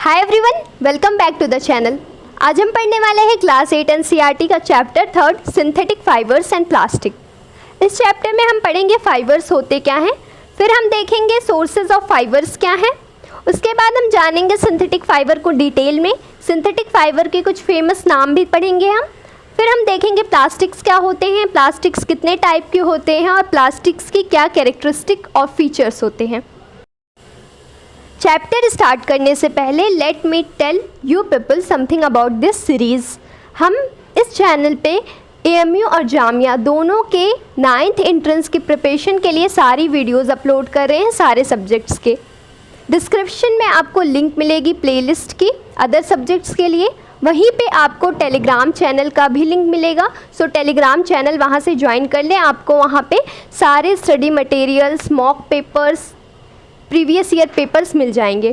Hi everyone, welcome back to the channel. आज हम पढ़ने वाले हैं क्लास 8 एनसीईआरटी का chapter 3 synthetic fibres and plastic. इस चैप्टर में हम पढ़ेंगे फाइबर्स होते क्या हैं, फिर हम देखेंगे सोर्सेज ऑफ फाइबर्स क्या हैं, उसके बाद हम जानेंगे सिंथेटिक फाइबर को डिटेल में, सिंथेटिक फाइबर के कुछ फेमस नाम भी पढ़ेंगे हम, फिर हम देखेंगे प्लास्टिक्स क्या होते हैं, प्लास्टिक्स कितने टाइप के होते हैं और प्लास्टिक्स की क्या कैरेक्टरिस्टिक और फीचर्स होते हैं। चैप्टर स्टार्ट करने से पहले let me tell you people something about this series. हम इस चैनल पे एएमयू और जामिया दोनों के 9th एंट्रेंस की प्रिपरेशन के लिए सारी वीडियोस अपलोड कर रहे हैं सारे सब्जेक्ट्स के। डिस्क्रिप्शन में आपको लिंक मिलेगी प्लेलिस्ट की अदर सब्जेक्ट्स के लिए, वहीं पे आपको टेलीग्राम चैनल का भी लिंक मिलेगा। सो टेलीग्राम चैनल वहाँ से ज्वाइन कर लें, आपको वहाँ पे सारे study materials, mock papers, previous year papers मिल जाएंगे।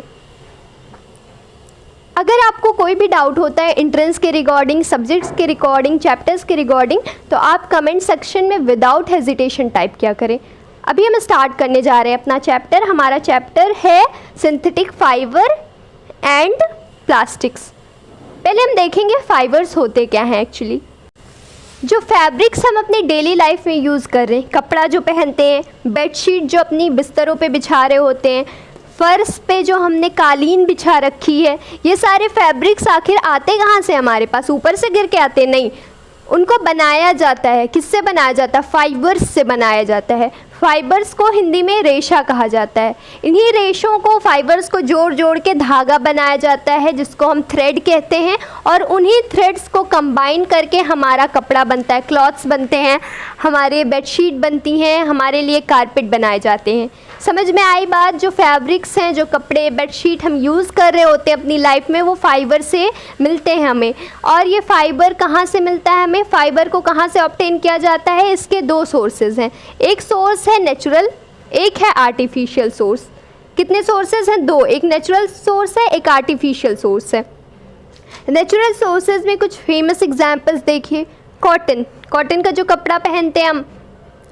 अगर आपको कोई भी डाउट होता है एंट्रेंस के रिगार्डिंग, सब्जेक्ट्स के रिगार्डिंग, चैप्टर्स के रिगार्डिंग, तो आप कमेंट सेक्शन में विदाउट हेजिटेशन टाइप किया करें। अभी हम स्टार्ट करने जा रहे हैं अपना चैप्टर। हमारा चैप्टर है सिंथेटिक फाइबर एंड प्लास्टिक्स। पहले हम देखेंगे फाइबर्स होते क्या हैं एक्चुअली। जो फैब्रिक्स हम अपनी डेली लाइफ में यूज़ कर रहे हैं, कपड़ा जो पहनते हैं, बेडशीट जो अपनी बिस्तरों पे बिछा रहे होते हैं, फर्श पे जो हमने कालीन बिछा रखी है, ये सारे फैब्रिक्स आखिर आते कहाँ से हमारे पास? ऊपर से गिर के आते नहीं, उनको बनाया जाता है। किससे बनाया जाता है? फाइबर्स से बनाया जाता है। फाइबर्स को हिंदी में रेशा कहा जाता है। इन्हीं रेशों को, फाइबर्स को जोड़ जोड़ के धागा बनाया जाता है जिसको हम थ्रेड कहते हैं, और उन्हीं थ्रेड्स को कंबाइन करके हमारा कपड़ा बनता है, क्लॉथ्स बनते हैं, हमारे बेडशीट बनती हैं, हमारे लिए कारपेट बनाए जाते हैं। समझ में आई बात? जो फैब्रिक्स हैं, जो कपड़े, बेडशीट हम यूज़ कर रहे होते हैं अपनी लाइफ में, वो फाइबर से मिलते हैं हमें। और ये फाइबर कहाँ से मिलता है हमें? फाइबर को कहाँ से ऑब्टेन किया जाता है? इसके दो सोर्सेज हैं। एक सोर्स है नेचुरल, एक है आर्टिफिशियल सोर्स। कितने सोर्सेज हैं? दो। एक नेचुरल सोर्स है, एक आर्टिफिशियल सोर्स है। नेचुरल सोर्सेज में कुछ फेमस एग्जांपल्स देखिए। कॉटन, कॉटन का जो कपड़ा पहनते हैं हम,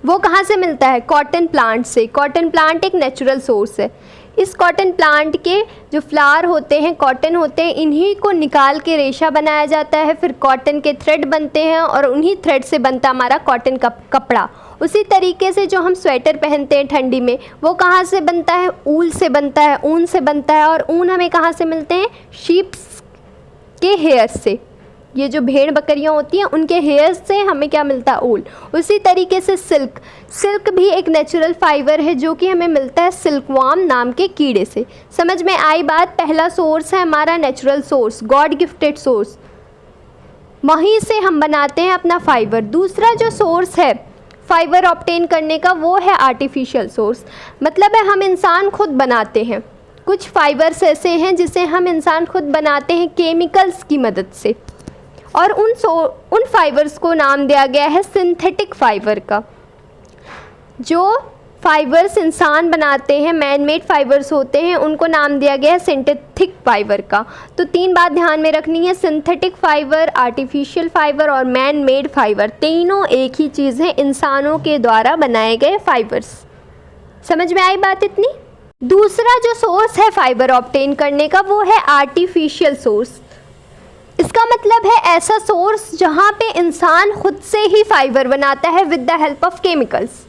वो कहाँ से मिलता है? कॉटन प्लांट से। कॉटन प्लांट एक नेचुरल सोर्स है। इस कॉटन प्लांट के जो फ्लावर होते हैं, कॉटन होते हैं, इन्हीं को निकाल के रेशा बनाया जाता है, फिर कॉटन के थ्रेड बनते हैं और उन्हीं थ्रेड से बनता हमारा कॉटन का कपड़ा। उसी तरीके से जो हम स्वेटर पहनते हैं ठंडी में, वो कहाँ से बनता है? ऊल से बनता है, ऊन से बनता है। और ऊन हमें कहाँ से मिलते हैं? शीप्स के हेयर से। ये जो भेड़ बकरियां होती हैं, उनके हेयर से हमें क्या मिलता है? ऊल। उसी तरीके से सिल्क, सिल्क भी एक नेचुरल फाइबर है जो कि हमें मिलता है सिल्कवर्म नाम के कीड़े से। समझ में आई बात? पहला सोर्स है हमारा natural source, God gifted source, वहीं से हम बनाते हैं अपना फाइबर। दूसरा जो सोर्स है फाइबर ऑब्टेन करने का, वो है आर्टिफिशियल सोर्स। मतलब है हम इंसान खुद बनाते हैं। कुछ फाइबर्स ऐसे हैं जिसे हम इंसान खुद बनाते हैं केमिकल्स की मदद से, और उन फाइबर्स को नाम दिया गया है सिंथेटिक फाइबर का। जो फाइबर्स इंसान बनाते हैं, मैन मेड फाइबर्स होते हैं, उनको नाम दिया गया है सिंथेटिक फाइबर का। तो तीन बात ध्यान में रखनी है, सिंथेटिक फाइबर, आर्टिफिशियल फाइबर और मैन मेड फाइबर, तीनों एक ही चीज़ है, इंसानों के द्वारा बनाए गए फाइबर्स। समझ में आई बात इतनी? दूसरा जो सोर्स है फाइबर ऑब्टेन करने का, वो है आर्टिफिशियल सोर्स। इसका मतलब है ऐसा सोर्स जहाँ पे इंसान खुद से ही फाइबर बनाता है with the help of chemicals.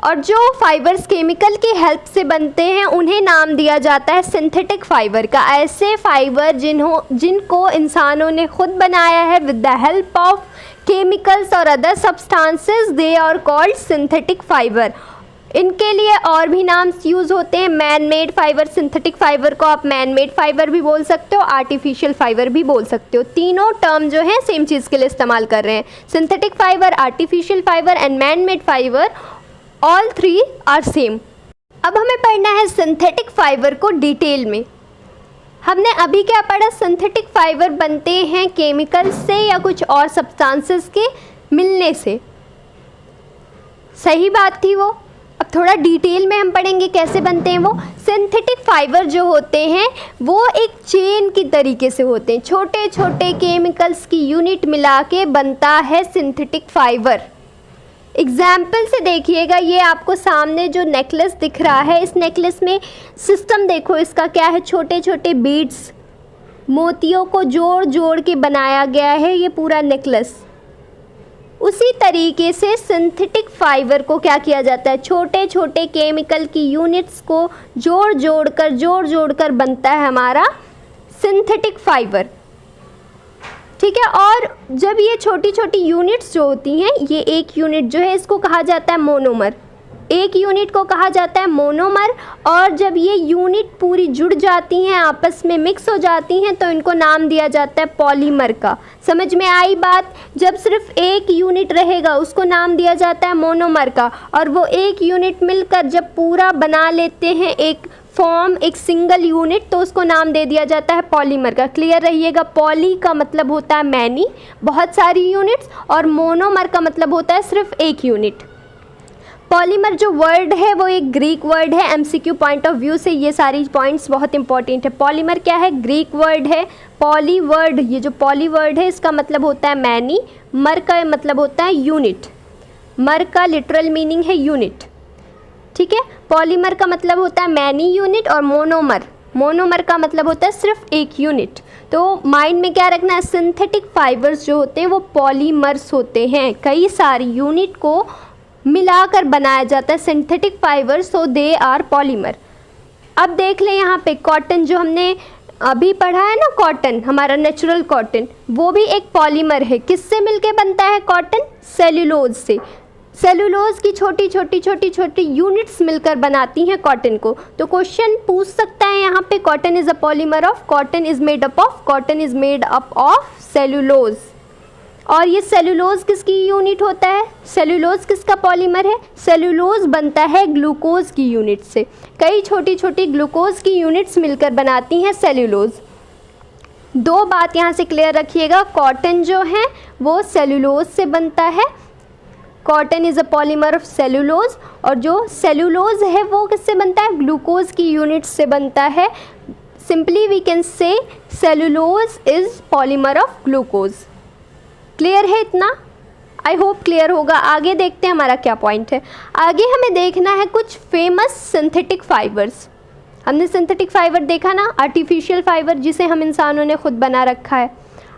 और जो फाइबर्स केमिकल की हेल्प से बनते हैं, उन्हें नाम दिया जाता है सिंथेटिक फाइबर का। ऐसे फाइबर जिनको इंसानों ने खुद बनाया है with the help of chemicals और other substances, they are called synthetic fiber. इनके लिए और भी नाम्स यूज़ होते हैं। Man made fiber, synthetic fiber को आप मैन मेड फाइबर भी बोल सकते हो, आर्टिफिशियल फाइबर भी बोल सकते हो। तीनों टर्म जो है सेम चीज़ के लिए इस्तेमाल कर रहे हैं। Synthetic fibre, artificial fibre and man made fibre, all three are same. अब हमें पढ़ना है सिंथेटिक फाइबर को डिटेल में। हमने अभी क्या पढ़ा? सिंथेटिक फाइबर बनते हैं केमिकल से या कुछ और सब्सटेंसेस के मिलने से। सही बात थी वो। अब थोड़ा डिटेल में हम पढ़ेंगे कैसे बनते हैं वो। सिंथेटिक फाइबर जो होते हैं वो एक चेन की तरीके से होते हैं। छोटे छोटे केमिकल्स की यूनिट मिला के बनता है सिंथेटिक फाइबर। एग्जाम्पल से देखिएगा, ये आपको सामने जो नेकलेस दिख रहा है, इस नेकलेस में सिस्टम देखो इसका क्या है, छोटे छोटे बीड्स, मोतियों को जोड़ जोड़ के बनाया गया है ये पूरा नेकलेस। उसी तरीके से सिंथेटिक फाइबर को क्या किया जाता है, छोटे छोटे केमिकल की यूनिट्स को जोड़ जोड़ कर बनता है हमारा सिंथेटिक फाइबर। ठीक है, और जब ये छोटी छोटी यूनिट्स जो होती हैं, ये एक यूनिट जो है इसको कहा जाता है मोनोमर, एक यूनिट को कहा जाता है मोनोमर। और जब ये यूनिट पूरी जुड़ जाती हैं, आपस में मिक्स हो जाती हैं, तो इनको नाम दिया जाता है पॉलीमर का। समझ में आई बात? जब सिर्फ एक यूनिट रहेगा उसको नाम दिया जाता है मोनोमर का, और वो एक यूनिट मिलकर जब पूरा बना लेते हैं एक फॉर्म, एक सिंगल यूनिट, तो उसको नाम दे दिया जाता है पॉलीमर का। क्लियर रहिएगा, पॉली का मतलब होता है मैनी, बहुत सारी यूनिट्स, और मोनोमर का मतलब होता है सिर्फ एक यूनिट। पॉलीमर जो वर्ड है वो एक ग्रीक वर्ड है। एमसीक्यू पॉइंट ऑफ व्यू से ये सारी पॉइंट्स बहुत इंपॉर्टेंट है। पॉलीमर क्या है? ग्रीक वर्ड है। पॉली वर्ड, ये जो पॉली वर्ड है इसका मतलब होता है मैनी, मर का मतलब होता है यूनिट, मर का लिटरल मीनिंग है यूनिट। ठीक है, पॉलीमर का मतलब होता है मैनी यूनिट, और मोनोमर का मतलब होता है सिर्फ एक यूनिट। तो माइंड में क्या रखना है, सिंथेटिक फाइबर्स जो होते हैं वो पॉलीमर्स होते हैं, कई सारी यूनिट को मिलाकर बनाया जाता है synthetic fibres, so they are polymer. अब देख लें यहाँ पे कॉटन जो हमने अभी पढ़ा है ना, कॉटन हमारा नेचुरल कॉटन, वो भी एक पॉलीमर है। किससे मिलके बनता है कॉटन? सेल्यूलोज से। सेल्यूलोज की छोटी छोटी यूनिट्स मिलकर बनाती हैं कॉटन को। तो क्वेश्चन पूछ सकता है यहाँ पे, cotton is a polymer of, cotton is made up of cellulose. और ये सेल्यूलोज किसकी यूनिट होता है? सेल्यूलोज किसका पॉलीमर है? सेल्यूलोज बनता है ग्लूकोज की यूनिट से। कई छोटी छोटी ग्लूकोज की यूनिट्स मिलकर बनाती हैं सेल्यूलोज। दो बात यहाँ से क्लियर रखिएगा, कॉटन जो है वो सेल्यूलोज से बनता है, cotton is a polymer of cellulose, और जो सेल्यूलोज है वो किससे बनता है? ग्लूकोज की यूनिट से बनता है। Simply we can say cellulose is polymer of glucose. Clear है इतना? आई होप क्लियर होगा। आगे देखते हैं हमारा क्या पॉइंट है। आगे हमें देखना है कुछ फेमस सिंथेटिक फाइबर्स। हमने सिंथेटिक फाइबर देखा ना, आर्टिफिशियल फाइबर जिसे हम इंसानों ने खुद बना रखा है।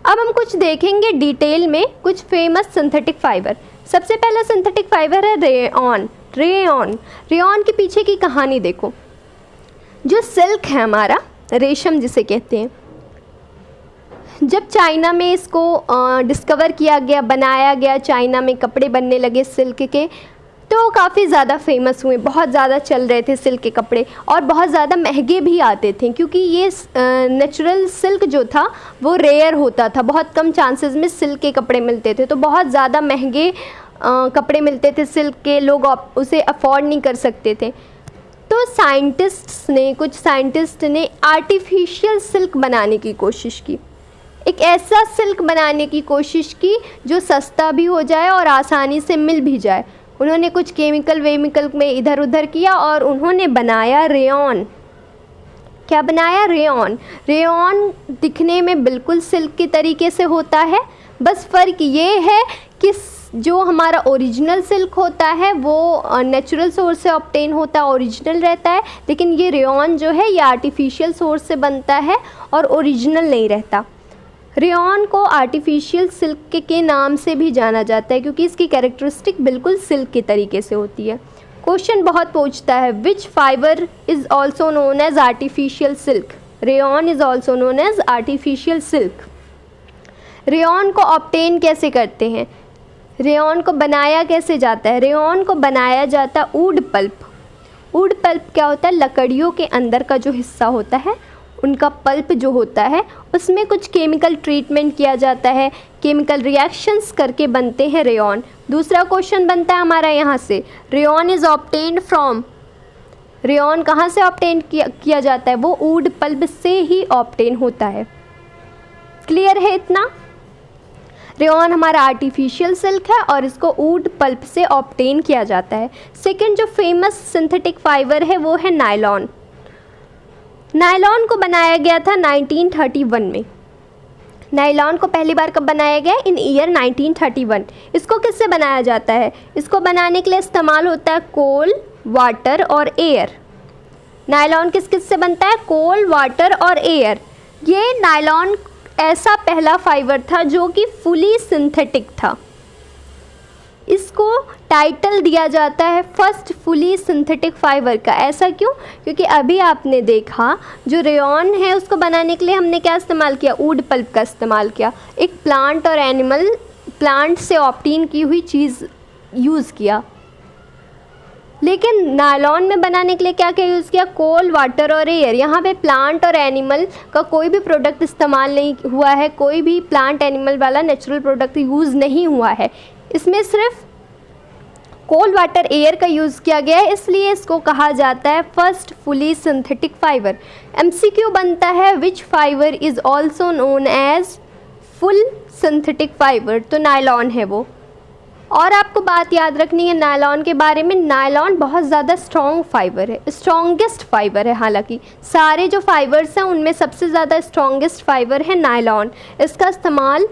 अब हम कुछ देखेंगे डिटेल में कुछ फेमस सिंथेटिक फाइबर। सबसे पहला सिंथेटिक फाइबर है रेयॉन। रेयॉन के पीछे की कहानी देखो। जो सिल्क है हमारा, रेशम जिसे कहते हैं, जब चाइना में इसको डिस्कवर किया गया, बनाया गया, चाइना में कपड़े बनने लगे सिल्क के, तो काफ़ी ज़्यादा फेमस हुए, बहुत ज़्यादा चल रहे थे सिल्क के कपड़े, और बहुत ज़्यादा महंगे भी आते थे, क्योंकि ये नेचुरल सिल्क जो था वो रेयर होता था, बहुत कम चांसेस में सिल्क के कपड़े मिलते थे, तो बहुत ज़्यादा महंगे कपड़े मिलते थे सिल्क के, लोग उसे अफोर्ड नहीं कर सकते थे। तो कुछ साइंटिस्ट ने आर्टिफिशियल सिल्क बनाने की कोशिश की, एक ऐसा सिल्क बनाने की कोशिश की जो सस्ता भी हो जाए और आसानी से मिल भी जाए। उन्होंने कुछ केमिकल में इधर उधर किया और उन्होंने बनाया रेयॉन। क्या बनाया? रेयॉन दिखने में बिल्कुल सिल्क के तरीके से होता है, बस फ़र्क ये है कि जो हमारा ओरिजिनल सिल्क होता है वो नेचुरल सोर्स से ऑब्टेन होता है, ओरिजिनल रहता है, लेकिन ये रेयॉन जो है ये आर्टिफिशियल सोर्स से बनता है और ओरिजिनल नहीं रहता। रेयॉन को आर्टिफिशियल सिल्क के नाम से भी जाना जाता है, क्योंकि इसकी कैरेक्टरिस्टिक बिल्कुल सिल्क के तरीके से होती है। क्वेश्चन बहुत पूछता है, which fiber is also known as artificial silk? Rayon is also known as artificial silk. Rayon को ऑब्टेन कैसे करते हैं? रेयॉन को बनाया कैसे जाता है? रेयॉन को बनाया जाता है वुड पल्प। वुड पल्प क्या होता है? लकड़ियों के अंदर का जो हिस्सा होता है, उनका पल्प जो होता है, उसमें कुछ केमिकल ट्रीटमेंट किया जाता है, केमिकल रिएक्शंस करके बनते हैं रेयॉन। दूसरा क्वेश्चन बनता है हमारा यहाँ से, rayon is obtained from, rayon कहाँ से ऑब्टेन किया जाता है? वो वुड पल्प से ही ऑब्टेन होता है। क्लियर है इतना? रेयॉन हमारा आर्टिफिशियल सिल्क है और इसको वुड पल्प से ऑब्टेन किया जाता है। सेकेंड जो फेमस सिंथेटिक फाइबर है वो है नायलॉन। नायलॉन को बनाया गया था 1931 में। नायलॉन को पहली बार कब बनाया गया? इन ईयर 1931। इसको किससे बनाया जाता है? इसको बनाने के लिए इस्तेमाल होता है कोल, वाटर और एयर। नायलॉन किस किस से बनता है? कोल, वाटर और एयर। ये नायलॉन ऐसा पहला फाइबर था जो कि फुली सिंथेटिक था। इसको टाइटल दिया जाता है फर्स्ट फुली सिंथेटिक फाइबर का। ऐसा क्यों? क्योंकि अभी आपने देखा जो रेयॉन है उसको बनाने के लिए हमने क्या इस्तेमाल किया? वुड पल्प का इस्तेमाल किया। एक प्लांट और एनिमल प्लांट से ऑब्टेन की हुई चीज़ यूज़ किया। लेकिन नायलॉन में बनाने के लिए क्या क्या यूज़ किया? कोल, वाटर और एयर। यहाँ पे प्लांट और एनिमल का कोई भी प्रोडक्ट इस्तेमाल नहीं हुआ है, कोई भी प्लांट एनिमल वाला नेचुरल प्रोडक्ट यूज़ नहीं हुआ है। इसमें सिर्फ कोल, वाटर, एयर का यूज़ किया गया है, इसलिए इसको कहा जाता है first fully synthetic fiber. MCQ बनता है which fiber is also known as full synthetic fiber, तो नायलॉन है वो। और आपको बात याद रखनी है नायलॉन के बारे में, नायलॉन बहुत ज़्यादा स्ट्रॉन्ग फाइबर है, स्ट्रॉन्गेस्ट फाइबर है। हालांकि सारे जो फाइबर्स हैं उनमें सबसे ज़्यादा स्ट्रॉन्गेस्ट फाइबर है नायलॉन। इसका इस्तेमाल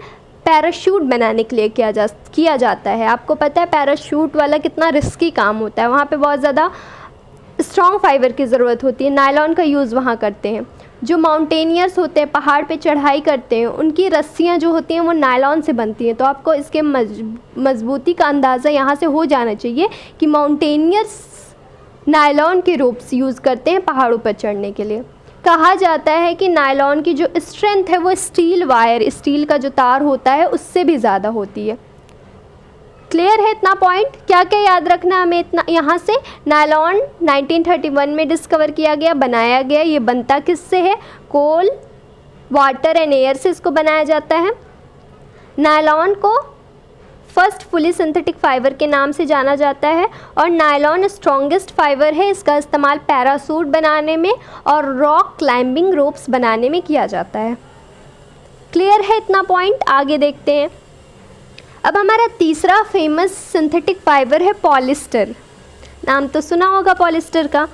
पैराशूट बनाने के लिए किया जाता है। आपको पता है पैराशूट वाला कितना रिस्की काम होता है, वहाँ पे बहुत ज़्यादा स्ट्रॉन्ग फाइबर की ज़रूरत होती है, नायलॉन का यूज़ वहाँ करते हैं। जो माउंटेनियर्स होते हैं, पहाड़ पे चढ़ाई करते हैं, उनकी रस्सियाँ जो होती हैं वो नायलॉन से बनती हैं। तो आपको इसके मजबूती का अंदाज़ा यहाँ से हो जाना चाहिए कि माउंटेनियर्स नायलॉन के रोप्स यूज़ करते हैं पहाड़ों पर चढ़ने के लिए। कहा जाता है कि नायलॉन की जो स्ट्रेंथ है वो स्टील वायर, स्टील का जो तार होता है उससे भी ज़्यादा होती है। क्लियर है इतना पॉइंट? क्या क्या याद रखना हमें इतना यहाँ से? नायलॉन 1931 में डिस्कवर किया गया, बनाया गया। ये बनता किससे है? कोल, वाटर एंड एयर से इसको बनाया जाता है। नायलॉन को फर्स्ट फुली सिंथेटिक फाइबर के नाम से जाना जाता है और नायलॉन स्ट्रॉन्गेस्ट फाइबर है। इसका इस्तेमाल पैरासूट बनाने में और रॉक क्लाइंबिंग रोप्स बनाने में किया जाता है। क्लियर है इतना पॉइंट? आगे देखते हैं। अब हमारा तीसरा फेमस सिंथेटिक फाइबर है पॉलिस्टर। नाम तो सुना होगा पॉलिस्टर का।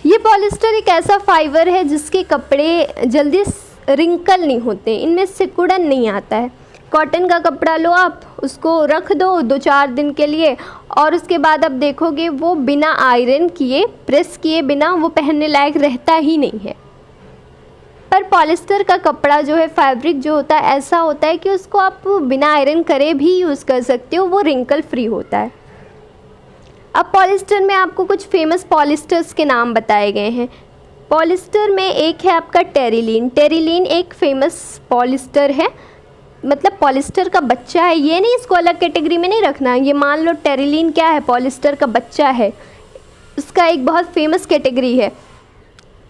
ये पॉलिस्टर एक ऐसा फाइबर है जिसके कपड़े जल्दी रिंकल नहीं होते, इनमें सिकुड़न नहीं आता है। कॉटन का कपड़ा लो आप, उसको रख दो 2-4 दिन के लिए और उसके बाद आप देखोगे वो बिना आयरन किए, प्रेस किए बिना वो पहनने लायक रहता ही नहीं है। पर पॉलिस्टर का कपड़ा जो है, फैब्रिक जो होता है, ऐसा होता है कि उसको आप बिना आयरन करे भी यूज़ कर सकते हो, वो रिंकल फ्री होता है। अब पॉलिस्टर में आपको कुछ फेमस पॉलिस्टर्स के नाम बताए गए हैं। पॉलिस्टर में एक है आपका टेरिलीन। टेरिलीन एक फेमस पॉलिस्टर है, मतलब पॉलिस्टर का बच्चा है। ये नहीं, इसको अलग कैटेगरी में नहीं रखना। ये मान लो टेरिलीन क्या है? पॉलिस्टर का बच्चा है, इसका एक बहुत फेमस कैटेगरी है।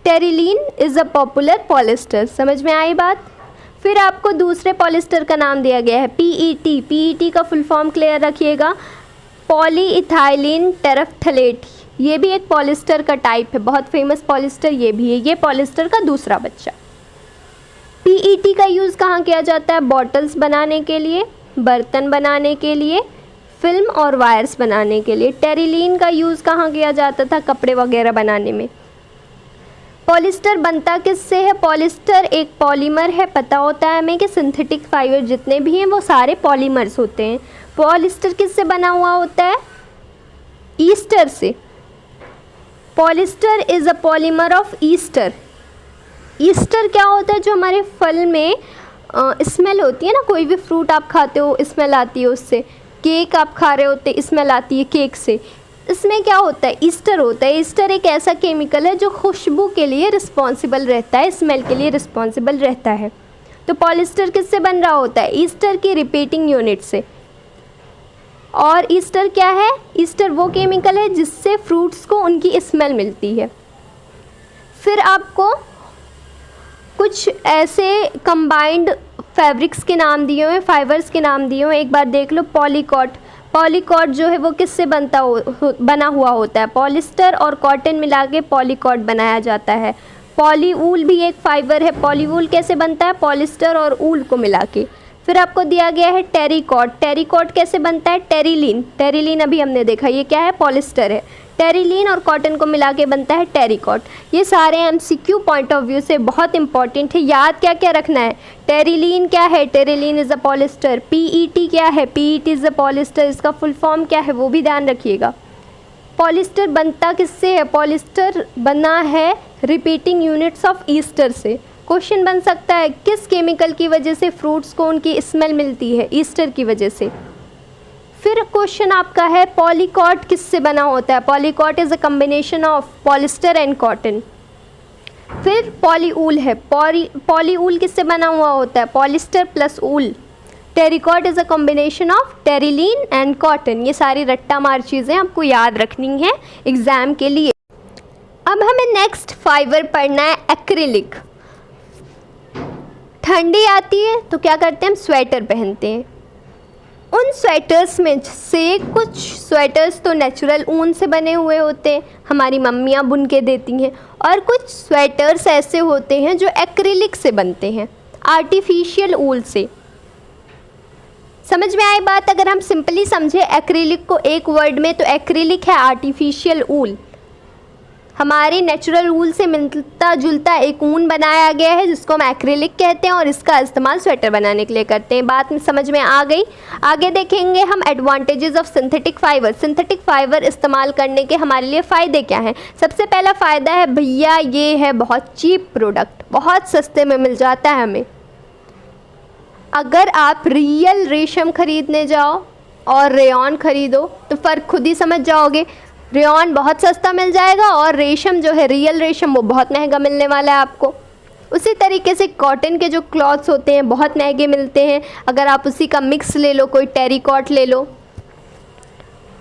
Terylene is a popular polyester. समझ में आई बात? फिर आपको दूसरे पॉलिस्टर का नाम दिया गया है पीईटी। पीईटी का फुल फॉर्म क्लियर रखिएगा, पॉलीइथाइलिन टेरेफ्थलेट। ये भी एक पॉलिस्टर का टाइप है, बहुत फेमस पॉलिस्टर ये भी है। ये पॉलिस्टर का दूसरा बच्चा। पीईटी का यूज़ कहाँ किया जाता है? बॉटल्स बनाने के लिए, बर्तन बनाने के लिए, फिल्म और वायर्स बनाने के लिए। टेरिलीन का यूज़ कहाँ किया जाता था? कपड़े वगैरह बनाने में। पॉलिस्टर बनता किससे है? पॉलिस्टर एक पॉलीमर है। पता होता है हमें कि सिंथेटिक फाइबर जितने भी हैं वो सारे पॉलीमर्स होते हैं। पॉलिस्टर किससे बना हुआ होता है? ईस्टर से। Polyester is a polymer of Easter. Easter क्या होता है? जो हमारे फल में स्मेल होती है ना, कोई भी फ्रूट आप खाते हो स्मेल आती है उससे। केक आप खा रहे होते स्मेल आती है केक से। इसमें क्या होता है? ईस्टर होता है। ईस्टर एक ऐसा केमिकल है जो खुशबू के लिए रिस्पॉन्सिबल रहता है, स्मेल के लिए रिस्पॉन्सिबल रहता है। तो पॉलिस्टर किससे बन रहा होता है? ईस्टर की रिपीटिंग यूनिट से। और ईस्टर क्या है? ईस्टर वो केमिकल है जिससे फ्रूट्स को उनकी स्मेल मिलती है। फिर आपको कुछ ऐसे कंबाइंड फैब्रिक्स के नाम दिए हुए, फाइबर्स के नाम दिए हुए। एक बार देख लो, पॉलीकॉट। पॉलीकॉट जो है वो किससे बना हुआ होता है? पॉलिस्टर और कॉटन मिला के पॉलीकॉट बनाया जाता है। पॉलीवूल भी एक फाइबर है। पॉलीवूल कैसे बनता है? पॉलिस्टर और ऊल को मिला के। फिर आपको दिया गया है टेरिकॉट। टेरिकॉट कैसे बनता है? टेरिलीन। टेरिलीन अभी हमने देखा, ये क्या है? पॉलिस्टर है। टेरिलीन और कॉटन को मिला के बनता है टेरिकॉट। ये सारे MCQ पॉइंट ऑफ व्यू से बहुत इंपॉर्टेंट है। याद क्या क्या रखना है, टेरिलीन क्या है, terylene is a polyester. PET क्या है, PET इज़ अ पॉलिस्टर, इसका फुल फॉर्म क्या है वो भी ध्यान रखिएगा। पॉलिस्टर बनता किससे है, पॉलिस्टर बना है रिपीटिंग यूनिट्स ऑफ ईस्टर से। क्वेश्चन बन सकता है किस केमिकल की वजह से फ्रूट्स को उनकी स्मेल मिलती है, ईस्टर की वजह से। फिर क्वेश्चन आपका है पॉलीकॉट किससे बना होता है, polycot is a combination of polyester and cotton. फिर पॉलीऊल है, पॉलीऊल किससे बना हुआ होता है, polyester plus wool. Terricot is a combination of terylene and cotton. ये सारी रट्टा मार चीज़ें आपको याद रखनी है एग्ज़ाम के लिए। अब हमें नेक्स्ट फाइबर पढ़ना है एक्रिलिक। ठंडी आती है तो क्या करते हैं, हम स्वेटर पहनते हैं। उन स्वेटर्स में से कुछ स्वेटर्स तो नेचुरल ऊन से बने हुए होते हैं, हमारी मम्मियाँ बुन के देती हैं, और कुछ स्वेटर्स ऐसे होते हैं जो एक्रिलिक से बनते हैं, आर्टिफिशियल ऊल से। समझ में आई बात? अगर हम सिंपली समझे एक्रिलिक को एक वर्ड में, तो एक्रिलिक है आर्टिफिशियल ऊल। हमारी नेचुरल ऊल से मिलता जुलता एक ऊन बनाया गया है जिसको हम एक्रिलिक कहते हैं, और इसका इस्तेमाल स्वेटर बनाने के लिए करते हैं। बात में समझ में आ गई? आगे देखेंगे हम advantages of synthetic fibre. Synthetic fibre इस्तेमाल करने के हमारे लिए फ़ायदे क्या हैं? सबसे पहला फ़ायदा है भैया ये है बहुत चीप प्रोडक्ट, बहुत सस्ते में मिल जाता है हमें। अगर आप रियल रेशम ख़रीदने जाओ और रेयॉन ख़रीदो तो फ़र्क खुद ही समझ जाओगे। रेयॉन बहुत सस्ता मिल जाएगा और रेशम जो है रियल रेशम वो बहुत महंगा मिलने वाला है आपको। उसी तरीके से कॉटन के जो क्लॉथ्स होते हैं बहुत महंगे मिलते हैं। अगर आप उसी का मिक्स ले लो, कोई टेरिकॉट ले लो,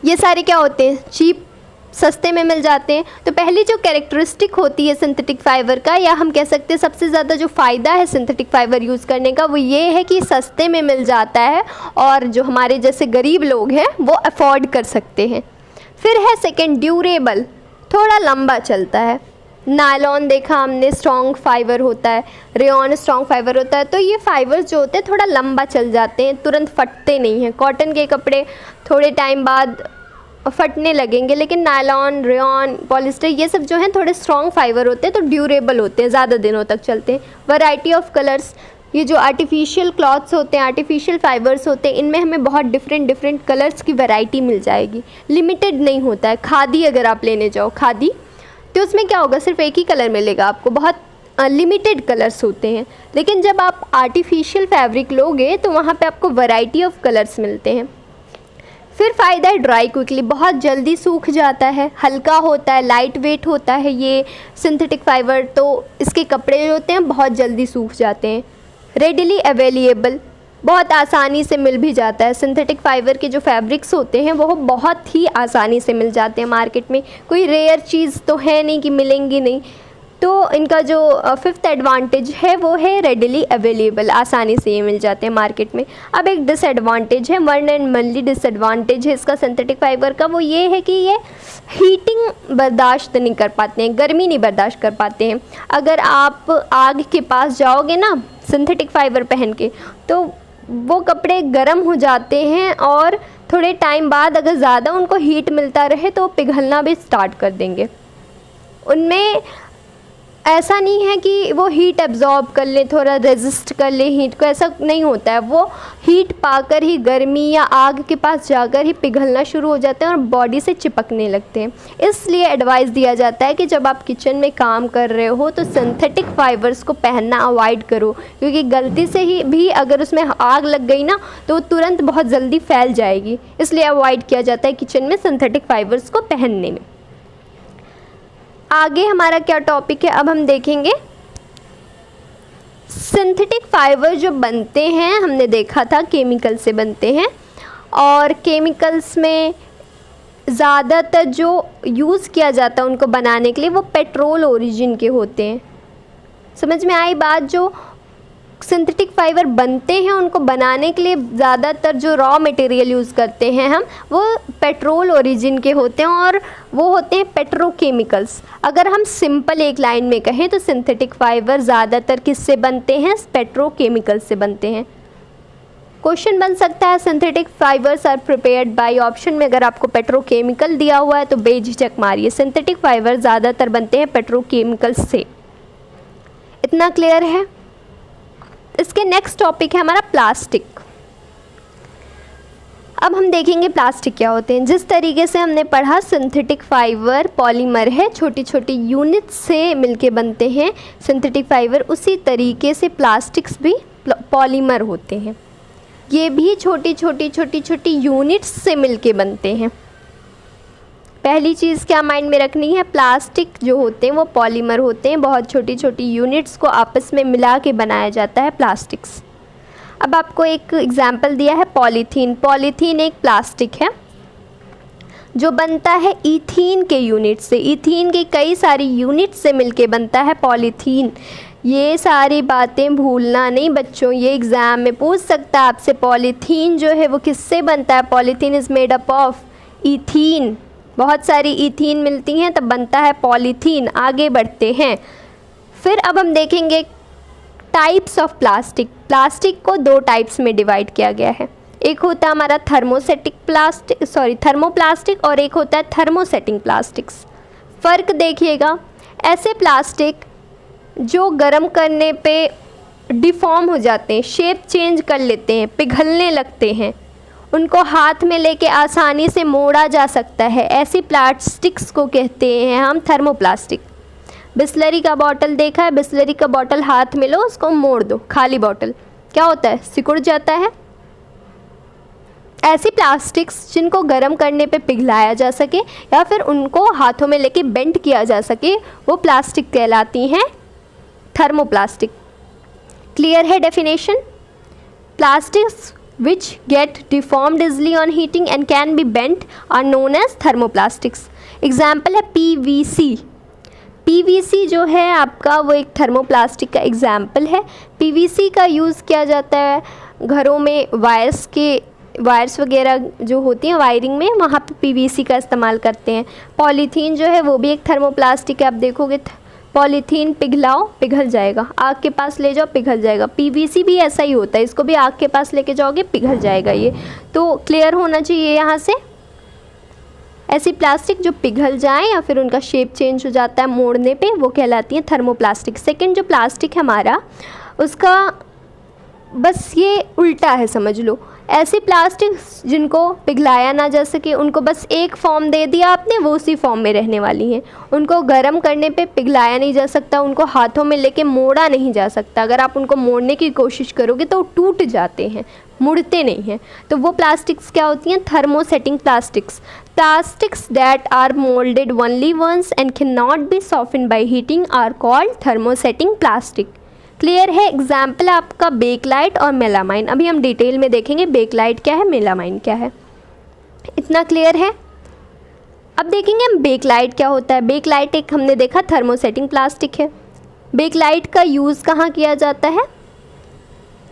ये सारे क्या होते हैं, चीप, सस्ते में मिल जाते हैं। तो पहली जो कैरेक्टरिस्टिक होती है सिंथेटिक फ़ाइबर का, या हम कह सकते हैं सबसे ज़्यादा जो फ़ायदा है सिंथेटिक फ़ाइबर यूज़ करने का, वो ये है कि सस्ते में मिल जाता है और जो हमारे जैसे गरीब लोग हैं वो अफोर्ड कर सकते हैं। फिर है सेकंड ड्यूरेबल, थोड़ा लंबा चलता है। नायलॉन देखा हमने स्ट्रॉन्ग फाइबर होता है, रेयॉन स्ट्रॉन्ग फाइबर होता है, तो ये फाइबर्स जो होते हैं थोड़ा लंबा चल जाते हैं, तुरंत फटते नहीं हैं। कॉटन के कपड़े थोड़े टाइम बाद फटने लगेंगे, लेकिन नायलॉन, रेयॉन, पॉलिस्टर ये सब जो हैं थोड़े स्ट्रॉन्ग फाइबर होते हैं तो ड्यूरेबल होते हैं, ज़्यादा दिनों तक चलते हैं। वैरायटी ऑफ कलर्स, ये जो आर्टिफिशियल क्लॉथ्स होते हैं, आर्टिफिशियल फाइबर्स होते हैं, इनमें हमें बहुत डिफरेंट कलर्स की वैरायटी मिल जाएगी, लिमिटेड नहीं होता है। खादी अगर आप लेने जाओ, खादी तो उसमें क्या होगा, सिर्फ एक ही कलर मिलेगा आपको, बहुत लिमिटेड कलर्स होते हैं। लेकिन जब आप आर्टिफिशियल फैब्रिक लोगे तो वहाँ पे आपको वैरायटी ऑफ कलर्स मिलते हैं। फिर फ़ायदा है ड्राई क्विकली, बहुत जल्दी सूख जाता है, हल्का होता है, लाइट वेट होता है ये सिंथेटिक फाइबर, तो इसके कपड़े जो होते हैं बहुत जल्दी सूख जाते हैं। रेडिली अवेलेबल, बहुत आसानी से मिल भी जाता है। सिंथेटिक फाइबर के जो फैब्रिक्स होते हैं वो बहुत ही आसानी से मिल जाते हैं मार्केट में, कोई रेयर चीज़ तो है नहीं कि मिलेंगी नहीं। तो इनका जो फिफ्थ एडवांटेज है वो है रेडिली अवेलेबल, आसानी से ये मिल जाते हैं मार्केट में। अब एक डिसएडवांटेज है, वन एंड ओनली डिसएडवांटेज है इसका सिंथेटिक फाइबर का, वो ये है कि ये हीटिंग बर्दाश्त नहीं कर पाते हैं, गर्मी नहीं बर्दाश्त कर पाते हैं। अगर आप आग के पास जाओगे ना सिंथेटिक फाइबर पहन के, तो वो कपड़े गर्म हो जाते हैं और थोड़े टाइम बाद अगर ज़्यादा उनको हीट मिलता रहे तो पिघलना भी स्टार्ट कर देंगे। उनमें ऐसा नहीं है कि वो हीट एब्जॉर्ब कर ले, थोड़ा रेजिस्ट कर ले हीट को, ऐसा नहीं होता है। वो हीट पाकर ही गर्मी या आग के पास जाकर ही पिघलना शुरू हो जाते हैं और बॉडी से चिपकने लगते हैं। इसलिए एडवाइस दिया जाता है कि जब आप किचन में काम कर रहे हो तो सिंथेटिक फाइबर्स को पहनना अवॉइड करो, क्योंकि गलती से ही भी अगर उसमें आग लग गई ना तो तुरंत बहुत जल्दी फैल जाएगी। इसलिए अवॉइड किया जाता है किचन में सिंथेटिक फाइबर्स को पहनने में। आगे हमारा क्या टॉपिक है, अब हम देखेंगे सिंथेटिक फाइबर जो बनते हैं, हमने देखा था केमिकल से बनते हैं, और केमिकल्स में ज़्यादातर जो यूज़ किया जाता है उनको बनाने के लिए वो पेट्रोल ओरिजिन के होते हैं। समझ में आई बात? जो सिंथेटिक फाइबर बनते हैं उनको बनाने के लिए ज़्यादातर जो रॉ मटेरियल यूज़ करते हैं हम, वो पेट्रोल ओरिजिन के होते हैं और वो होते हैं पेट्रोकेमिकल्स। अगर हम सिंपल एक लाइन में कहें तो सिंथेटिक फाइबर ज़्यादातर किससे बनते हैं, पेट्रोकेमिकल्स से बनते हैं। क्वेश्चन बन सकता है synthetic fibres are prepared by, option में अगर आपको पेट्रोकेमिकल दिया हुआ है तो बेझिझक मारिए, सिंथेटिक फाइबर ज़्यादातर बनते हैं पेट्रोकेमिकल से। इतना क्लियर है। इसके नेक्स्ट टॉपिक है हमारा प्लास्टिक। अब हम देखेंगे प्लास्टिक क्या होते हैं। जिस तरीके से हमने पढ़ा सिंथेटिक फाइबर पॉलीमर है, छोटी छोटी यूनिट से मिलके बनते हैं सिंथेटिक फाइबर, उसी तरीके से प्लास्टिक्स भी पॉलीमर होते हैं। ये भी छोटी छोटी यूनिट्स से मिलके बनते हैं। पहली चीज़ क्या माइंड में रखनी है, प्लास्टिक जो होते हैं वो पॉलीमर होते हैं, बहुत छोटी छोटी यूनिट्स को आपस में मिला के बनाया जाता है प्लास्टिक्स। अब आपको एक एग्जाम्पल दिया है पॉलीथीन। पॉलीथीन एक प्लास्टिक है जो बनता है ईथीन के यूनिट से, ईथीन की कई सारी यूनिट से मिलके बनता है पॉलीथीन। ये सारी बातें भूलना नहीं बच्चों, ये एग्ज़ाम में पूछ सकता है आपसे। पॉलीथीन जो है वो किससे बनता है, polythene is made up of ethene, बहुत सारी ईथीन मिलती हैं तब बनता है पॉलीथीन। आगे बढ़ते हैं। फिर अब हम देखेंगे टाइप्स ऑफ प्लास्टिक। प्लास्टिक को दो टाइप्स में डिवाइड किया गया है, एक होता है हमारा थर्मोप्लास्टिक और एक होता है थर्मोसेटिंग प्लास्टिक्स। फ़र्क देखिएगा, ऐसे प्लास्टिक जो गर्म करने पे डिफ़ॉर्म हो जाते हैं, शेप चेंज कर लेते हैं, पिघलने लगते हैं, उनको हाथ में लेके आसानी से मोड़ा जा सकता है, ऐसी प्लास्टिक्स को कहते हैं हम थर्मोप्लास्टिक। बिस्लरी का बॉटल देखा है, बिस्लरी का बॉटल हाथ में लो, उसको मोड़ दो, खाली बॉटल, क्या होता है, सिकुड़ जाता है। ऐसी प्लास्टिक्स जिनको गर्म करने पे पिघलाया जा सके या फिर उनको हाथों में लेके बेंड किया जा सके, वो प्लास्टिक कहलाती हैं थर्मोप्लास्टिक। क्लियर है definition. Plastics which get deformed easily on heating and can be bent are known as thermoplastics. Example है PVC। PVC जो है आपका वो एक थर्मोप्लास्टिक का एग्जाम्पल है। PVC का यूज़ किया जाता है घरों में, वायर्स वगैरह जो होती हैं वायरिंग में, वहाँ पे PVC का इस्तेमाल करते हैं। पॉलीथीन जो है वो भी एक थर्मोप्लास्टिक है। आप देखोगे पॉलीथीन पिघलाओ पिघल जाएगा, आग के पास ले जाओ पिघल जाएगा। PVC भी ऐसा ही होता है, इसको भी आग के पास लेके जाओगे पिघल जाएगा। ये तो क्लियर होना चाहिए यहाँ से। ऐसी प्लास्टिक जो पिघल जाए या फिर उनका शेप चेंज हो जाता है मोड़ने पे, वो कहलाती है थर्मोप्लास्टिक। सेकंड जो प्लास्टिक है हमारा, उसका बस ये उल्टा है समझ लो। ऐसी प्लास्टिक जिनको पिघलाया ना जा सके, उनको बस एक फॉर्म दे दिया आपने, वो उसी फॉर्म में रहने वाली हैं। उनको गर्म करने पे पिघलाया नहीं जा सकता, उनको हाथों में लेके मोड़ा नहीं जा सकता। अगर आप उनको मोड़ने की कोशिश करोगे तो वो टूट जाते हैं, मुड़ते नहीं हैं। तो वो प्लास्टिक्स क्या होती हैं, thermosetting plastics. Plastics that are moulded only once and can not be soften by heating are called thermosetting plastic. Clear है। एग्जाम्पल आपका बेकलाइट और मेलामाइन। अभी हम डिटेल में देखेंगे बेकलाइट क्या है, मेलामाइन क्या है। इतना क्लियर है। अब देखेंगे हम बेकलाइट क्या होता है। बेकलाइट एक हमने देखा थर्मोसेटिंग प्लास्टिक है। बेकलाइट का यूज़ कहाँ किया जाता है,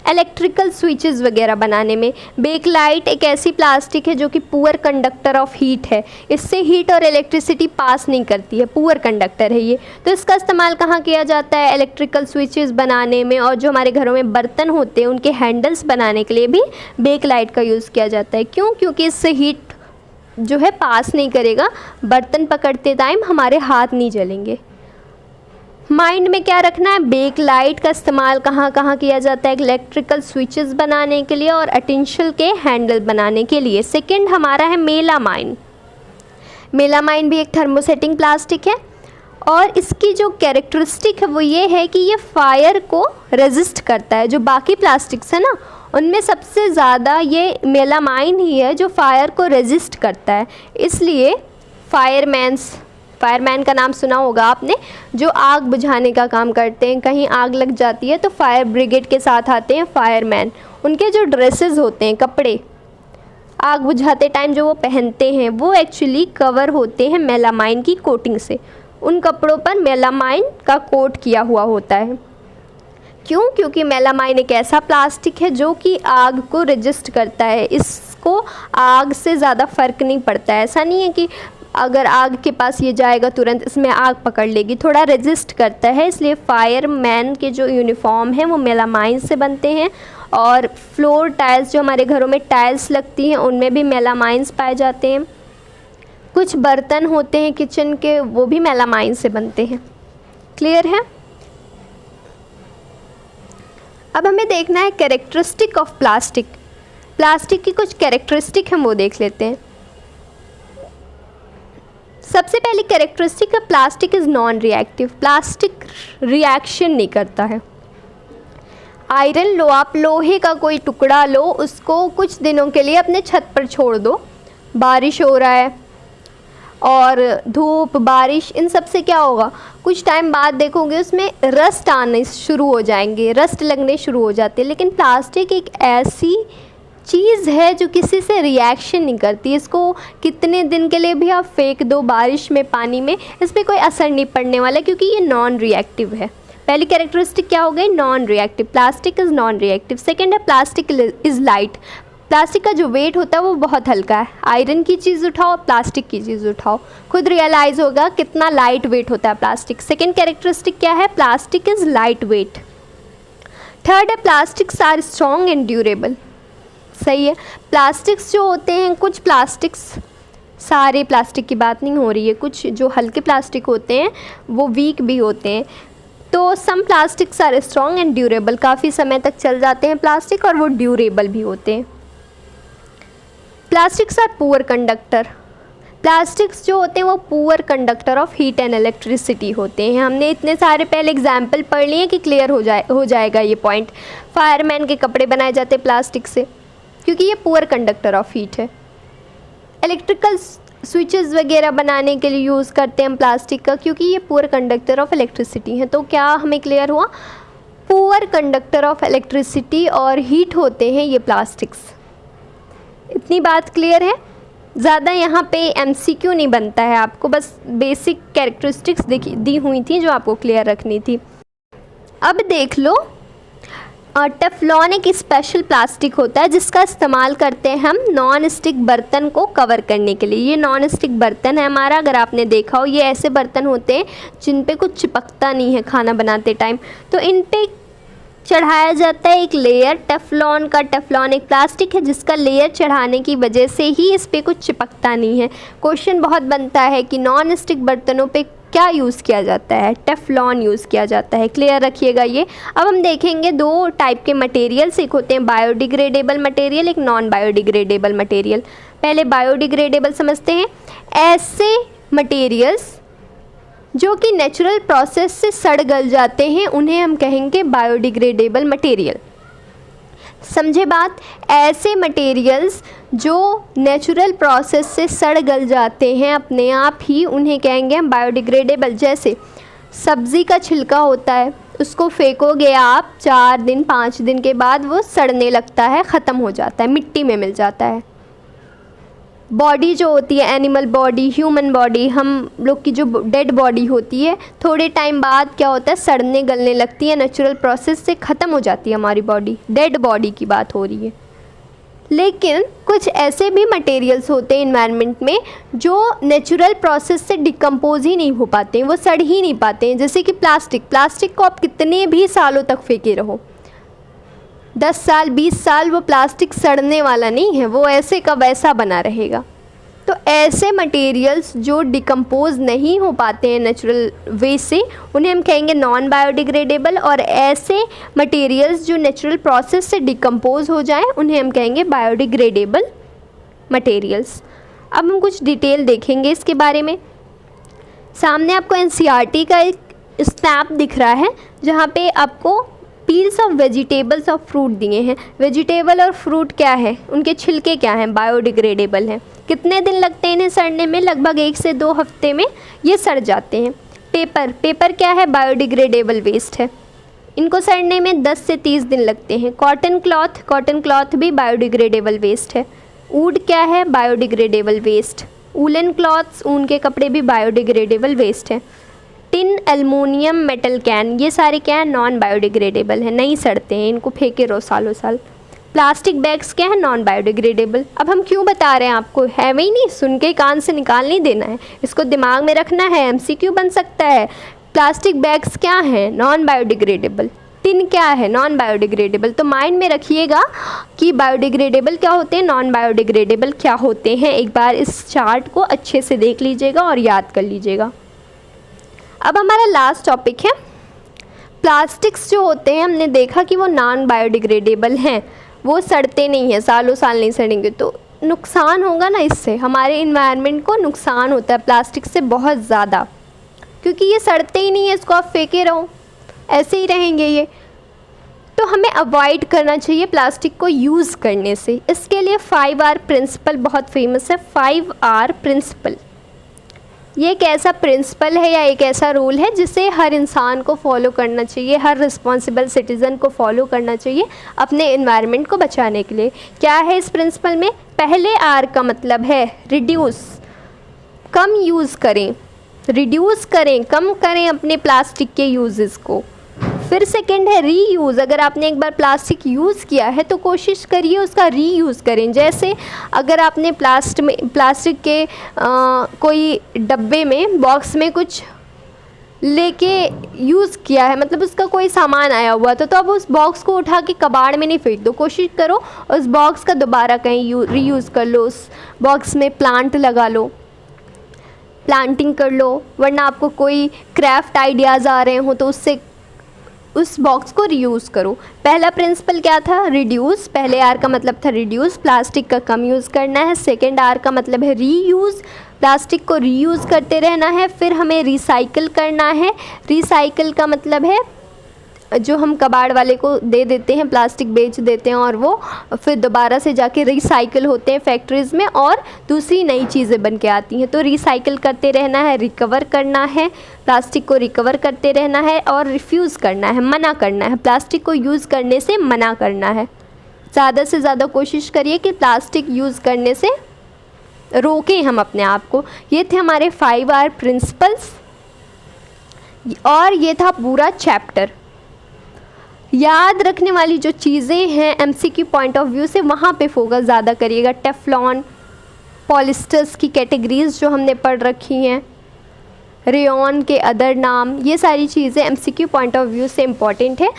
इलेक्ट्रिकल स्विचेस वगैरह बनाने में। बेकलाइट एक ऐसी प्लास्टिक है जो कि पुअर कंडक्टर ऑफ हीट है, इससे हीट और इलेक्ट्रिसिटी पास नहीं करती है, पुअर कंडक्टर है ये। तो इसका इस्तेमाल कहाँ किया जाता है, इलेक्ट्रिकल स्विचेस बनाने में, और जो हमारे घरों में बर्तन होते हैं उनके हैंडल्स बनाने के लिए भी बेकलाइट का यूज़ किया जाता है। क्यों, क्योंकि इससे हीट जो है पास नहीं करेगा, बर्तन पकड़ते टाइम हमारे हाथ नहीं जलेंगे। माइंड में क्या रखना है, बेकलाइट का इस्तेमाल कहाँ कहाँ किया जाता है, इलेक्ट्रिकल स्विचेस बनाने के लिए और अटेंशियल के हैंडल बनाने के लिए। सेकंड हमारा है मेलामाइन। मेलामाइन भी एक थर्मोसेटिंग प्लास्टिक है और इसकी जो कैरेक्टरिस्टिक है वो ये है कि ये फायर को रेजिस्ट करता है। जो बाकी प्लास्टिक्स है ना, उनमें सबसे ज़्यादा ये मेलामाइन ही है जो फायर को रेजिस्ट करता है। इसलिए फायरमैन का नाम सुना होगा आपने, जो आग बुझाने का काम करते हैं। कहीं आग लग जाती है तो फायर ब्रिगेड के साथ आते हैं फायरमैन। उनके जो ड्रेसेस होते हैं, कपड़े आग बुझाते टाइम जो वो पहनते हैं, वो एक्चुअली कवर होते हैं मेलामाइन की कोटिंग से। उन कपड़ों पर मेलामाइन का कोट किया हुआ होता है। क्यों, क्योंकि मेलामाइन एक ऐसा प्लास्टिक है जो कि आग को रेजिस्ट करता है। इसको आग से ज़्यादा फ़र्क नहीं पड़ता है। ऐसा नहीं है कि अगर आग के पास ये जाएगा तुरंत इसमें आग पकड़ लेगी, थोड़ा रेजिस्ट करता है। इसलिए फायरमैन के जो यूनिफॉर्म हैं वो मेलामाइन से बनते हैं और फ्लोर टाइल्स, जो हमारे घरों में टाइल्स लगती हैं, उनमें भी मेलामाइंस पाए जाते हैं। कुछ बर्तन होते हैं किचन के, वो भी मेलामाइन से बनते हैं। क्लियर है? अब हमें देखना है कैरेक्टरिस्टिक ऑफ प्लास्टिक। प्लास्टिक की कुछ कैरेक्टरिस्टिक हम वो देख लेते हैं। सबसे पहली कैरेक्टरिस्टिक है plastic is non reactive. Plastic reaction नहीं करता है। आयरन लो, आप लोहे का कोई टुकड़ा लो, उसको कुछ दिनों के लिए अपने छत पर छोड़ दो, बारिश हो रहा है और धूप बारिश इन सब से क्या होगा, कुछ टाइम बाद देखोगे उसमें रस्ट आने शुरू हो जाएंगे, रस्ट लगने शुरू हो जाते हैं। लेकिन प्लास्टिक एक ऐसी चीज़ है जो किसी से रिएक्शन नहीं करती। इसको कितने दिन के लिए भी आप फेंक दो बारिश में, पानी में, इस पर कोई असर नहीं पड़ने वाला, क्योंकि ये नॉन रिएक्टिव है। पहली कैरेक्टरिस्टिक क्या हो गई? Non reactive. Plastic is non reactive. Second है प्लास्टिक इज़ लाइट। प्लास्टिक का जो वेट होता है वो बहुत हल्का है। आयरन की चीज़ उठाओ, प्लास्टिक की चीज़ उठाओ, खुद रियलाइज़ होगा कितना लाइट वेट होता है प्लास्टिक। सेकेंड कैरेक्टरिस्टिक क्या है? Plastic is light weight. Third है plastics are strong and durable. सही है। प्लास्टिक्स जो होते हैं, कुछ प्लास्टिक्स, सारे प्लास्टिक की बात नहीं हो रही है, कुछ जो हल्के प्लास्टिक होते हैं वो वीक भी होते हैं। तो some plastics are strong and durable, काफ़ी समय तक चल जाते हैं प्लास्टिक, और वो ड्यूरेबल भी होते हैं। Plastics are poor conductor. Plastics जो होते हैं वो poor conductor of heat and electricity होते हैं। हमने इतने सारे पहले एग्जाम्पल पढ़ लिए कि क्लियर हो जाएगा ये पॉइंट। फायरमैन के कपड़े बनाए जाते हैं प्लास्टिक से, क्योंकि ये पुअर कंडक्टर ऑफ हीट है। इलेक्ट्रिकल स्विचेस वगैरह बनाने के लिए यूज़ करते हैं हम प्लास्टिक का, क्योंकि ये पुअर कंडक्टर ऑफ इलेक्ट्रिसिटी है। तो क्या हमें क्लियर हुआ? पुअर कंडक्टर ऑफ इलेक्ट्रिसिटी और हीट होते हैं ये प्लास्टिक्स। इतनी बात क्लियर है? ज़्यादा यहाँ पे एमसीक्यू नहीं बनता है, आपको बस बेसिक कैरेक्टरिस्टिक्स दी हुई थी जो आपको क्लियर रखनी थी। अब देख लो, टेफ्लॉन एक स्पेशल प्लास्टिक होता है जिसका इस्तेमाल करते हैं हम नॉन स्टिक बर्तन को कवर करने के लिए। ये नॉन स्टिक बर्तन है हमारा, अगर आपने देखा हो, ये ऐसे बर्तन होते हैं जिन पे कुछ चिपकता नहीं है खाना बनाते टाइम, तो इन पे चढ़ाया जाता है एक लेयर टेफ्लॉन का। टेफ्लॉन एक प्लास्टिक है जिसका लेयर चढ़ाने की वजह से ही इस पर कुछ चिपकता नहीं है। क्वेश्चन बहुत बनता है कि नॉन स्टिक बर्तनों पे क्या यूज़ किया जाता है? टेफ्लॉन यूज़ किया जाता है। क्लियर रखिएगा ये। अब हम देखेंगे दो टाइप के मटेरियल्स, एक होते हैं बायोडिग्रेडेबल मटेरियल, एक नॉन बायोडिग्रेडेबल मटेरियल। पहले बायोडिग्रेडेबल समझते हैं। ऐसे मटेरियल्स जो कि नेचुरल प्रोसेस से सड़ गल जाते हैं उन्हें हम कहेंगे बायोडिग्रेडेबल मटेरियल। समझे बात? ऐसे मटेरियल्स जो नेचुरल प्रोसेस से सड़ गल जाते हैं अपने आप ही, उन्हें कहेंगे हम बायोडिग्रेडेबल। जैसे सब्ज़ी का छिलका होता है, उसको फेंकोगे आप 4 दिन 5 दिन के बाद वो सड़ने लगता है, ख़त्म हो जाता है, मिट्टी में मिल जाता है। बॉडी जो होती है, एनिमल बॉडी, ह्यूमन बॉडी, हम लोग की जो डेड बॉडी होती है, थोड़े टाइम बाद क्या होता है, सड़ने गलने लगती है, नेचुरल प्रोसेस से ख़त्म हो जाती है हमारी बॉडी। डेड बॉडी की बात हो रही है। लेकिन कुछ ऐसे भी मटेरियल्स होते हैं इन्वायरमेंट में जो नेचुरल प्रोसेस से डिकम्पोज ही नहीं हो पाते हैं, वो सड़ ही नहीं पाते हैं। जैसे कि प्लास्टिक को आप कितने भी सालों तक फेंके रहो, 10 साल 20 साल, वो प्लास्टिक सड़ने वाला नहीं है, वो ऐसे का वैसा बना रहेगा। तो ऐसे मटेरियल्स जो डिकम्पोज नहीं हो पाते हैं नेचुरल वे से, उन्हें हम कहेंगे नॉन बायोडिग्रेडेबल। और ऐसे मटेरियल्स जो नेचुरल प्रोसेस से डिकम्पोज हो जाएं, उन्हें हम कहेंगे बायोडिग्रेडेबल मटेरियल्स। अब हम कुछ डिटेल देखेंगे इसके बारे में। सामने आपको एनसीईआरटी का एक स्नैप दिख रहा है जहाँ पे आपको पील्स ऑफ वेजिटेबल्स और फ्रूट दिए हैं। वेजिटेबल और फ्रूट क्या है, उनके छिलके क्या हैं, बायोडिग्रेडेबल हैं। कितने दिन लगते हैं इन्हें सड़ने में? लगभग 1 से 2 हफ्ते में ये सड़ जाते हैं। पेपर क्या है, बायोडिग्रेडेबल वेस्ट है, इनको सड़ने में 10 से 30 दिन लगते हैं। कॉटन क्लॉथ भी बायोडिग्रेडेबल वेस्ट है। वुड क्या है, बायोडिग्रेडेबल वेस्ट। वूलन क्लॉथ्स, ऊन के कपड़े भी बायोडिग्रेडेबल वेस्ट है। टिन, एल्युमिनियम, मेटल कैन, ये सारे क्या है, नॉन बायोडिग्रेडेबल है, नहीं सड़ते हैं, इनको फेंके रहो सालों साल। प्लास्टिक बैग्स क्या है, नॉन बायोडिग्रेडेबल। अब हम क्यों बता रहे हैं आपको, है वही नहीं, सुन के कान से निकाल नहीं देना है, इसको दिमाग में रखना है, एमसीक्यू बन सकता है। प्लास्टिक बैग्स क्या हैं, नॉन बायोडिग्रेडेबल। टिन क्या है? Non biodegradable. तो माइंड में रखिएगा कि बायोडिग्रेडेबल क्या होते हैं, नॉन बायोडिग्रेडेबल क्या होते हैं। एक बार इस चार्ट को अच्छे से देख लीजिएगा और याद कर लीजिएगा। अब हमारा लास्ट टॉपिक है प्लास्टिक्स जो होते हैं। हमने देखा कि वो नॉन बायोडिग्रेडेबल हैं, वो सड़ते नहीं हैं, सालों साल नहीं सड़ेंगे, तो नुकसान होगा ना, इससे हमारे इन्वायरमेंट को नुकसान होता है प्लास्टिक से बहुत ज़्यादा, क्योंकि ये सड़ते ही नहीं है, इसको आप फेंके रहो ऐसे ही रहेंगे ये। तो हमें अवॉइड करना चाहिए प्लास्टिक को यूज़ करने से। इसके लिए 5R प्रिंसिपल बहुत फेमस है। 5R प्रिंसिपल ये एक ऐसा प्रिंसिपल है या एक ऐसा रूल है जिसे हर इंसान को फॉलो करना चाहिए, हर रिस्पॉन्सिबल सिटीज़न को फॉलो करना चाहिए अपने एनवायरनमेंट को बचाने के लिए। क्या है इस प्रिंसिपल में? पहले R का मतलब है रिड्यूस, कम यूज़ करें, रिड्यूस करें, कम करें अपने प्लास्टिक के यूजेस को। फिर सेकंड है रीयूज़, अगर आपने एक बार प्लास्टिक यूज़ किया है तो कोशिश करिए उसका रीयूज़ करें। जैसे अगर आपने प्लास्टिक के कोई डब्बे में, बॉक्स में कुछ लेके यूज़ किया है, मतलब उसका कोई सामान आया हुआ तो अब उस बॉक्स को उठा के कबाड़ में नहीं फेंक दो, कोशिश करो उस बॉक्स का दोबारा कहीं रीयूज़ कर लो, उस बॉक्स में प्लांट लगा लो, प्लांटिंग कर लो। वरना आपको कोई क्राफ्ट आइडियाज़ आ रहे हो तो उससे उस बॉक्स को रीयूज़ करो। पहला प्रिंसिपल क्या था? रिड्यूस। पहले R का मतलब था रिड्यूस, प्लास्टिक का कम यूज़ करना है। सेकंड R का मतलब है रीयूज़, प्लास्टिक को रीयूज़ करते रहना है। फिर हमें रिसाइकिल करना है। रिसाइकिल का मतलब है जो हम कबाड़ वाले को दे देते हैं, प्लास्टिक बेच देते हैं और वो फिर दोबारा से जाके रिसाइकिल होते हैं फैक्ट्रीज़ में और दूसरी नई चीज़ें बन के आती हैं। तो रिसाइकिल करते रहना है, रिकवर करना है, प्लास्टिक को रिकवर करते रहना है और रिफ्यूज़ करना है, मना करना है, प्लास्टिक को यूज़ करने से मना करना है। ज़्यादा से ज़्यादा कोशिश करिए कि प्लास्टिक यूज़ करने से रोकें हम अपने आप को। ये थे हमारे 5R प्रिंसिपल्स और ये था पूरा चैप्टर। याद रखने वाली जो चीज़ें हैं MCQ पॉइंट ऑफ व्यू से, वहाँ पे फोकस ज़्यादा करिएगा। टेफ्लॉन, पॉलिस्टर्स की कैटेगरीज जो हमने पढ़ रखी हैं, रेयॉन के अदर नाम, ये सारी चीज़ें MCQ पॉइंट ऑफ व्यू से इम्पॉर्टेंट है।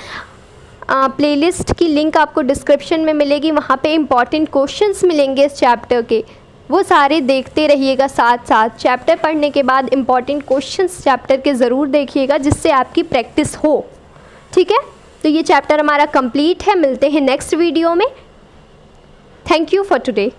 प्लेलिस्ट की लिंक आपको डिस्क्रिप्शन में मिलेगी, वहाँ पे इम्पॉर्टेंट क्वेश्चंस मिलेंगे इस चैप्टर के, वो सारे देखते रहिएगा। साथ साथ चैप्टर पढ़ने के बाद इम्पॉर्टेंट क्वेश्चंस चैप्टर के ज़रूर देखिएगा जिससे आपकी प्रैक्टिस हो, ठीक है। तो ये चैप्टर हमारा कंप्लीट है। मिलते हैं नेक्स्ट वीडियो में। Thank you for today.